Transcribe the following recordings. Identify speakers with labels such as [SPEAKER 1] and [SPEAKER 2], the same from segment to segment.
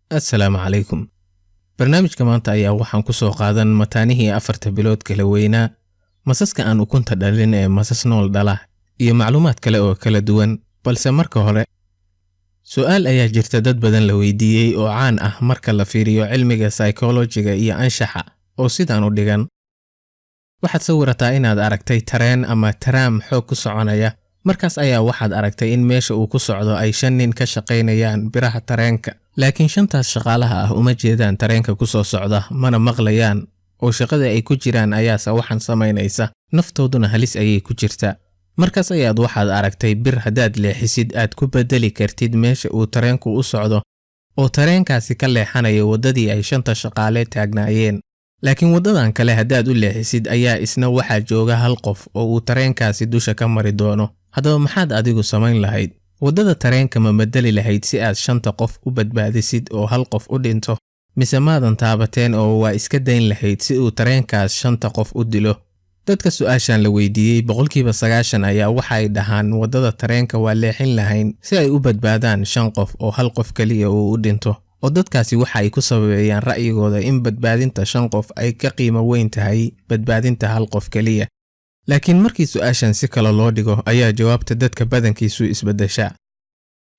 [SPEAKER 1] Assalaamu calaykum. Barnaamijka maanta ayaa waxaan ku soo qaadan mataanihii 4 bilood kala weynaa, masaska aan ukunta dhalin ee masas nool dhala, iyo macluumaad kale oo kala duwan. Balse marka hore, su'aal ayaa jirta dad badan la weydiiyey oo caan ah marka la fiiriyo cilmiga psychology-ga iyo anshaxa, oo sidaan u dhigan. Waxaad sawirataa inaad aragtay tareen ama tram xoog ku soconaya, markaas ayaa waxaad aragtay in meesha uu ku socdo ay 5 nin ka shaqaynayaan biraha tareenka. Laakiin 5taas shaqaalaha ah uma jeedaan tareenka ku soo socda, mana maqlayaan, oo shaqada ay ku jiraan ayaase waxaan samaynaysa, naftooduna halis ayay ku jirtaa. Markaas ayaad waxaad aragtay bir haddaad leexisid aad ku bedeli kartid meesha uu tareenku u socdo, oo tareenkaasi ka leexanayo waddadii ay 5 shaqaale taagnaayeen. Laakiin waddadan kale haddaad u leexisid ayaa isna waxaa jooga hal qof oo uu tareenkaasi dusha ka mari doono. Haddaba maxaad adigu samayn lahayd? Waddada tareenka ma bedeli lahayd si aad 5 qof u badbaadisid oo hal qof u dhinto, mise maadan taabateen oo waa iska dayn lahayd si uu tareenkaas 5 qof u dilo? Dadka su'aashan la weydiiyey 90% ayaa waxay dhahaan waddada tareenka waa leexin lahayn si ay u badbaadaan 5 qof oo hal qof kaliya uu u dhinto. Oo dadkaasi waxay ku sababeeyaan ra'yigooda in badbaadinta 5 qof ay ka qiimo weyn tahay badbaadinta hal qof kaliya. Laakiin markii su'aashan si kale loo dhigo ayaa jawaabta dadka badankiisu isbedeshaa.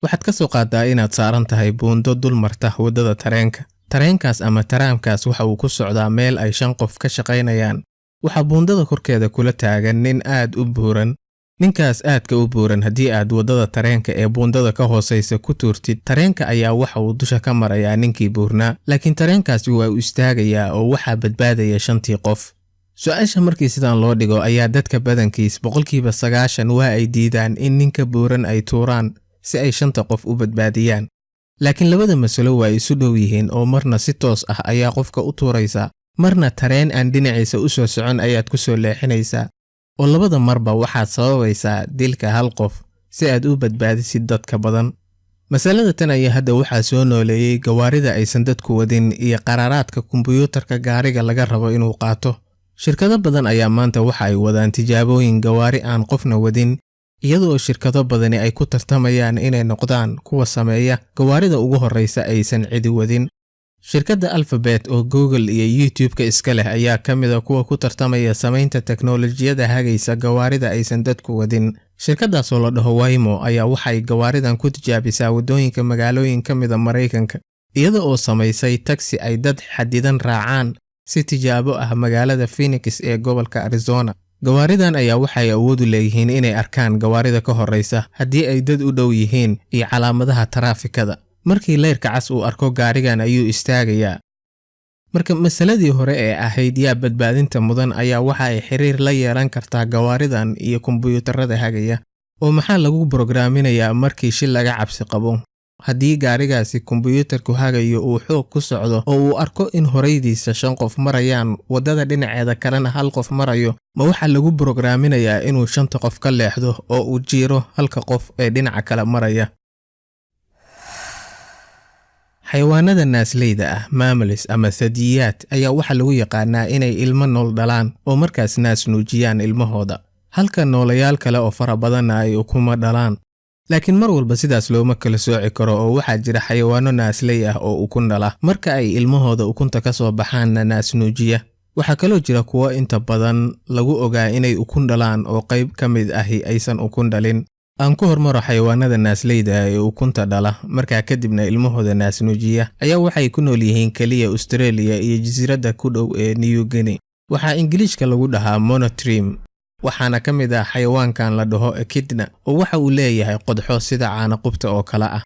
[SPEAKER 1] Waxaad ka soo qaadaa inaad saaran tahay buundo dul marta waddada tareenka. Tareenkaas ama tramkaas waxa uu ku socdaa meel ay 5 qof ka shaqaynayaan. Waxa buundada korkeeda kula taagan nin aad u buuran. Ninkaas aadka u buuran haddii aad waddada tareenka ee buundada ka hooseysa ku tuurtid, tareenka ayaa waxa uu dusha ka marayaa ninkii buurnaa, laakiin tareenkaasi waa u istaagayaa oo waxaa badbaadaya 5tii qof. Su'aasha markii sidaan loo dhigo ayaa dadka badankiis 90% waa ay diidaan in ninka buuran ay tuuraan si ay 5 qof u badbaadiyaan. Laakiin labada mas'alo waa isu dhow yihiin oo marna si toos ah ayaa qofka u tuuraysa, marna tareen aan dhinaciisa u soo socon ayaad ku soo leexinaysaa. Oo labada marba waxaad sababaysaa dilka hal qof si aad u badbaadisid dadka badan. Masalada tan ayaa hadda waxaa soo nooleeyay gawaarida aysan dadku wadin iyo qaraaraadka kombiyuutarka gaariga laga rabo inuu qaato. Shirkado badan ayaa maanta waxa ay wadaan tijaabooyin gawaari aan qofna wadin, iyadoo shirkado badani ay ku tartamayaan inay noqdaan kuwa sameeya gawaarida ugu horeysa aysan cidi wadin. Shirkadda Alphabet oo Google iyo YouTube-ka iska leh ayaa ka mid ah kuwa ku tartamaya samaynta teknoolajiyada hagaysa gawaarida aysan dadku wadin. Shirkadaas oo la dhaho Waymo ayaa waxay gawaaridan ku tijaabisaa waddooyinka magaalooyin ka mid ah Mareykanka, iyada oo samaysay taxi ay dad xadidan raacaan si tijaabo ah magaalada Phoenix ee gobolka Arizona. Gawaaridan ayaa waxay awood u leeyihiin inay arkaan gawaarida ka horeysa haddii ay dad u dhow yihiin iyo calaamadaha taraafikada. Markii leerka cas uu arko gaarigan ayuu istaagayaa. Marka masaladii hore ee ahayd yaa badbaadinta mudan ayaa waxa ay xiriir la yeelan kartaa gawaaridan iyo kombiyuutarada hagaya. Oo maxaa lagu programinayaa markii shil laga cabsi qabo? Haddii gaarigaasi kombiyuutarku hagayo uu xoog ku socdo oo uu arko in horeydiisa 5 qof marayaan waddada dhinaceeda kalena hal qof marayo, ma waxa lagu programinayaa inuu 5 qof ka leexdo oo uu jiiro halka qof ee dhinaca kale maraya? Xayawaanada naasleyda ah, mammals ama thadiyaat, ayaa waxa lagu yaqaanaa inay ilmo nool dhalaan oo markaas naas nuujiyaan ilmahooda, halka noolayaal kale oo fara badan ay ukuma dhalaan. Laakiin mar walba sidaas looma kala sooci karo oo waxaa jira xayawaano naasley ah oo ukun dhala marka ay ilmahooda ukunta ka soo baxaanna naas nuujiya. Waxaa kaloo jira kuwa inta badan lagu ogaa inay ukun dhalaan oo qayb ka mid ahi aysan ukun dhalin. Aan ku hormaro xayawaanada naasleyda ee ukunta dhala markaa kadibna ilmahooda naas nuujiya ayaa waxay ku nool yihiin kaliya Australia iyo jasiiradda ku dhow ee New Guinea. Waxaa Ingiriiska lagu dhahaa monotrim, waxaana ka mid ah xayawaankan la dhaho echidna oo waxa uu leeyahay qodxo sida caana qubta oo kala ah.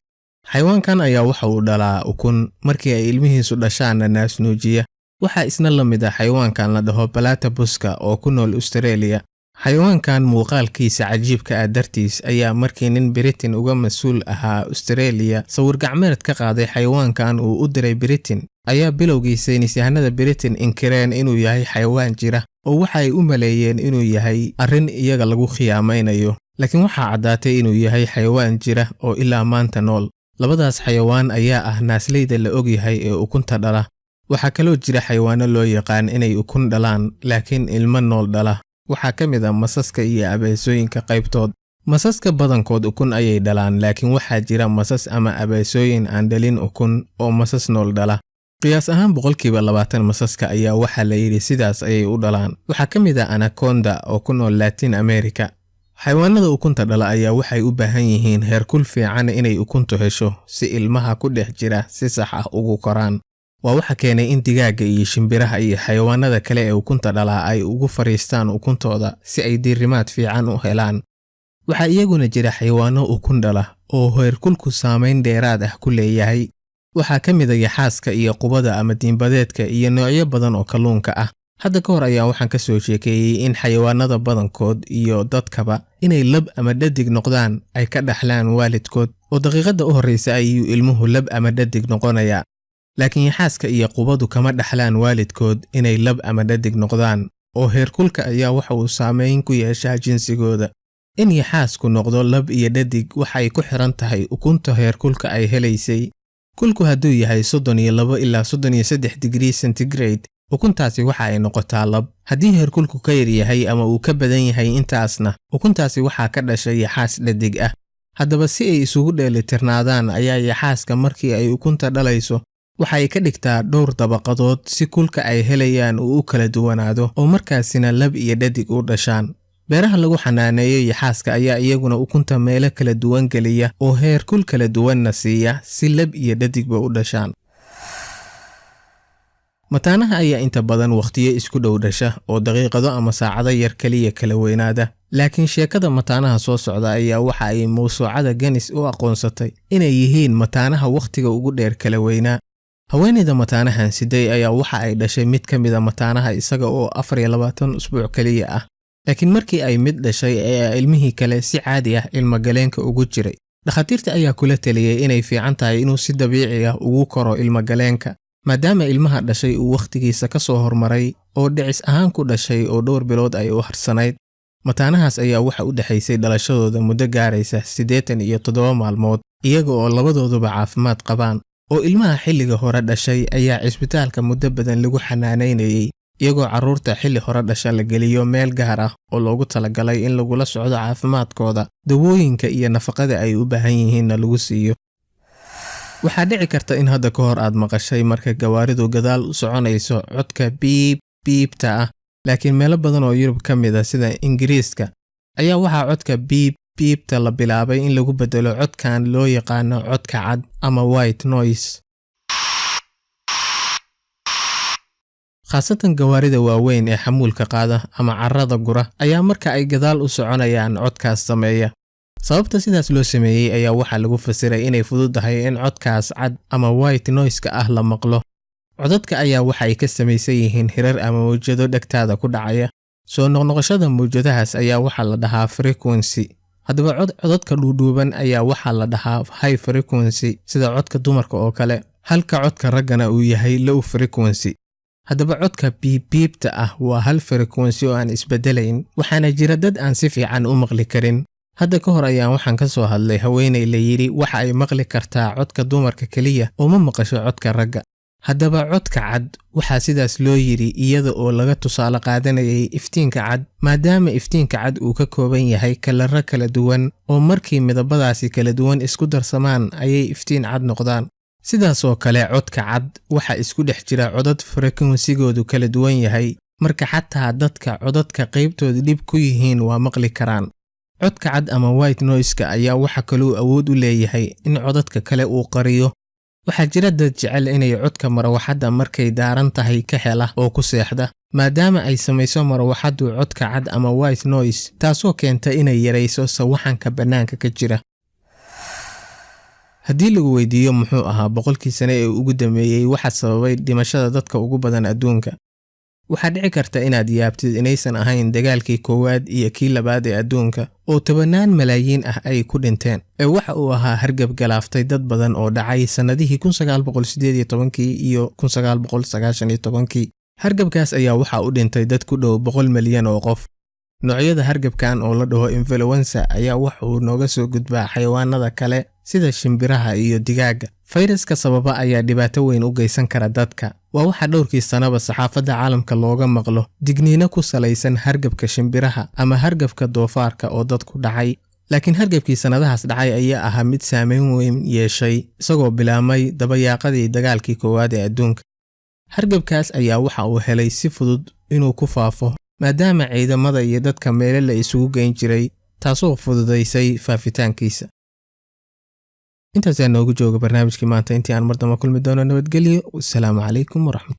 [SPEAKER 1] Xayawaankan ayaa waxa uu dhalaa ukun markii ay ilmihiisu dhashaanna naas nuujiya. Waxaa isna la mid ah xayawaankan la dhaho platypuska oo ku nool Australia. Xayawaankan muuqaalkiisa cajiibka ah dartiis ayaa markii nin Britain uga mas'uul ahaa Australia sawir gacmeed ka qaaday xayawaankan uu u diray Britain, ayaa bilowgii saynisyahanada Britain inkireen inuu yahay xayawaan jira oo waxa ay u maleeyeen inuu yahay arrin iyaga lagu khiyaamaynayo. Laakiin waxaa caddaatay inuu yahay xayawaan jira oo ilaa maanta nool. Labadaas xayawaan ayaa ah naasleyda la og yahay ee ukunta dhala. Waxaa kaloo jira xayawaano loo yaqaan inay ukun dhalaan laakiin ilmo nool dhala. Waxaa ka mid ah masaska iyo abeesooyinka qaybtood. masaska badankood ukun ayay dhalaan, laakiin waxaa jira masas ama abeesooyin aan dhalin ukun oo masas nool dhala. qiyaas ahaan 20% masaska ayaa waxaa la yidhi sidaas ayay u dhalaan. waxaa ka mid ah anaconda oo ku nool Latin America. xayawaanada ukunta dhala ayaa waxay u baahan yihiin heerkul fiican inay ukuntu hesho si ilmaha ku dhex jira si sax ah ugu koraan. waa waxa keenay in digaaga iyo shimbiraha iyo xayawaanada kale ee ukunta dhala ay ugu fariistaan ukuntooda si ay diirimaad fiican u helaan. waxaa iyaguna jira xayawaano ukun dhala oo heerkulku saameyn dheeraad ah ku leeyahay. waxaa ka mid ah yaxaaska iyo qubada ama diinbadeedka iyo noocyo badan oo kalluunka ah. hadda ka hor ayaa waxaan ka soo sheekeeyey in xayawaanada badankood iyo dadkaba inay lab ama dhadig noqdaan ay ka dhaxlaan waalidkood, oo daqiiqada u horreysa ayuu ilmuhu lab ama dhadig noqonayaa. laakiin yaxaaska iyo qubadu kama dhaxlaan waalidkood inay lab ama dhadig noqdaan, oo heerkulka ayaa waxa uu saameyn ku yeeshaa jinsigooda. in yaxaasku noqdo lab iyo dhadig waxay ku xiran tahay ukunta heerkulka ay helaysay. kulku hadduu yahay 32 ilaa 33 degree centigrade, ukuntaasi waxa ay noqotaa lab. haddii heerkulku ka yar yahay ama uu ka badan yahay intaasna, ukuntaasi waxaa ka dhashay yaxaas dhadig ah. haddaba si ay isugu dheelitirnaadaan ayaa yaxaaska markii ay ukunta dhalayso waxay ka dhigtaa dhowr dabaqadood si kulka ay helayaan uu u kala duwanaado oo markaasina lab iyo dhadig u dhashaan. beeraha lagu xanaaneeyo yaxaaska ayaa iyaguna ukunta meelo kala duwan geliya oo heerkul kala duwanna siiya si lab iyo dhadigba u dhashaan. mataanaha ayaa inta badan waqtiyo isku dhow dhasha oo daqiiqado ama saacado yar kaliya kala weynaada. laakiin sheekada mataanaha soo socda ayaa waxa ay mawsuucada Guinness u aqoonsatay inay yihiin mataanaha waqtiga ugu dheer kala weynaa. haweeneyda mataanahan siday ayaa waxa ay dhashay mid ka mid ah mataanaha isaga oo 24 usbuuc kaliya ah. laakiin markii ay mid dhashay ee ilmihii kale si caadi ah ilmagaleenka ugu jiray, dhakhaatiirta ayaa kula taliyay inay fiican tahay inuu si dabiici ah ugu koro ilmagaleenka, maadaama ilmaha dhashay uu waqtigiisa ka soo hormaray oo dhicis ahaan ku dhashay oo dhowr bilood ay u harsanayd. mataanahaas ayaa waxa u dhaxaysay dhalashadooda muddo gaaraysa 87 maalmood, iyaga oo labadooduba caafimaad qabaan. oo ilmaha xilliga hore dhashay ayaa cisbitaalka muddo badan lagu xanaaneynayay, iyagoo carruurta xilli hore dhasha la geliyo meel gaar ah oo loogu talagalay in lagula socdo caafimaadkooda, dawooyinka iyo nafaqada ay u baahan yihiinna lagu siiyo. waxaa dhici karta in hadda ka hor aad maqashay marka gawaaridu gadaal u soconayso codka biib biibta ah, laakiin meelo badan oo Yurub ka mid ah sida Ingiriiska ayaa waxaa codka biib biibta la bilaabay in lagu bedelo codkan loo yaqaano codka cad ama white noise. khaasatan gawaarida waaweyn ee xamuulka qaada ama carrada gura ayaa marka ay gadaal u soconayaan codkaas sameeya. sababta sidaas loo sameeyey ayaa waxaa lagu fasiray inay fududahay in codkaas cad ama white noise-ka ah la maqlo. codadka ayaa waxay ka samaysan yihiin hirar ama mawjado dhegtaada ku dhacaya. soo noqnoqoshada mawjadahaas ayaa waxaa la dhahaa frequency. haddaba codadka dhuudhuuban ayaa waxaa la dhahaa high frequency sida codka dumarka oo kale, halka codka raggana uu yahay low frequency. haddaba codka biibbiibta ah waa hal frequency oo aan isbedelayn, waxaana jira dad aan si fiican u maqli karin. hadda ka hor ayaan waxaan ka soo hadlay haweeney la yidhi waxa ay maqli kartaa codka dumarka keliya oo ma maqasho codka ragga. haddaba codka cad waxaa sidaas loo yidhi iyada oo laga tusaale qaadanayay iftiinka cad, maadaama iftiinka cad uu ka kooban yahay kalaro kala duwan oo markii midabadaasi kala duwan isku darsamaan ayay iftiin cad noqdaan. sidaas oo kale codka cad waxa isku dhex jira codad frequency-goodu kala duwan yahay, marka xataa dadka codadka qaybtooda dhib ku yihiin waa maqli karaan. codka cad ama white noise-ka ayaa waxa kaloo awood u leeyahay in codadka kale uu qariyo. waxaa jira dad jecel inay codka marawaxadda markay daaran tahay ka hela oo ku seexda, maadaama ay samayso marawaxaddu codka cad ama white noise, taasoo keenta inay yarayso sawaxanka bannaanka ka jira. haddii lagu weydiiyo muxuu ahaa 100kii sane ee ugu dambeeyey waxa sababay dhimashada dadka ugu badan adduunka, waxaa dhici karta inaad yaabtid inaysan ahayn dagaalkii koowaad iyo kii labaad ee adduunka oo 10 malaayiin ah ay ku dhinteen, ee waxa uu ahaa hargab galaaftay dad badan oo dhacay sanadihii 1918 iyo 1919. hargabkaas ayaa waxa u dhintay dad ku dhow 100 milyan oo qof. noocyada hargabkan oo la dhaho influenza ayaa waxa uu nooga soo gudbaa xayawaanada kale sida shimbiraha iyo digaaga. fayraska sababa ayaa dhibaato weyn u geysan kara dadka. waa waxa dhowrkii sanaba saxaafadda caalamka looga maqlo digniino ku salaysan hargabka shimbiraha ama hargabka doofaarka oo dad ku dhacay. laakiin hargabkii sanadahaas dhacay ayaa ahaa mid saameyn weyn yeeshay isagoo bilaamay dabayaaqadii dagaalkii koowaad ee adduunka. Hargabkaas ayaa waxa uu helay si fudud inuu ku faafo maadaama ciidamada iyo dadka meelo la isugu geyn jiray, taasoo fududaysay faafitaankiisa. intaas ayaa noogu jooga barnaamijkii maanta. intii aan mar dambe kulmi doono, nabadgelyo. Wassalaamu calaykum waraxmatullahi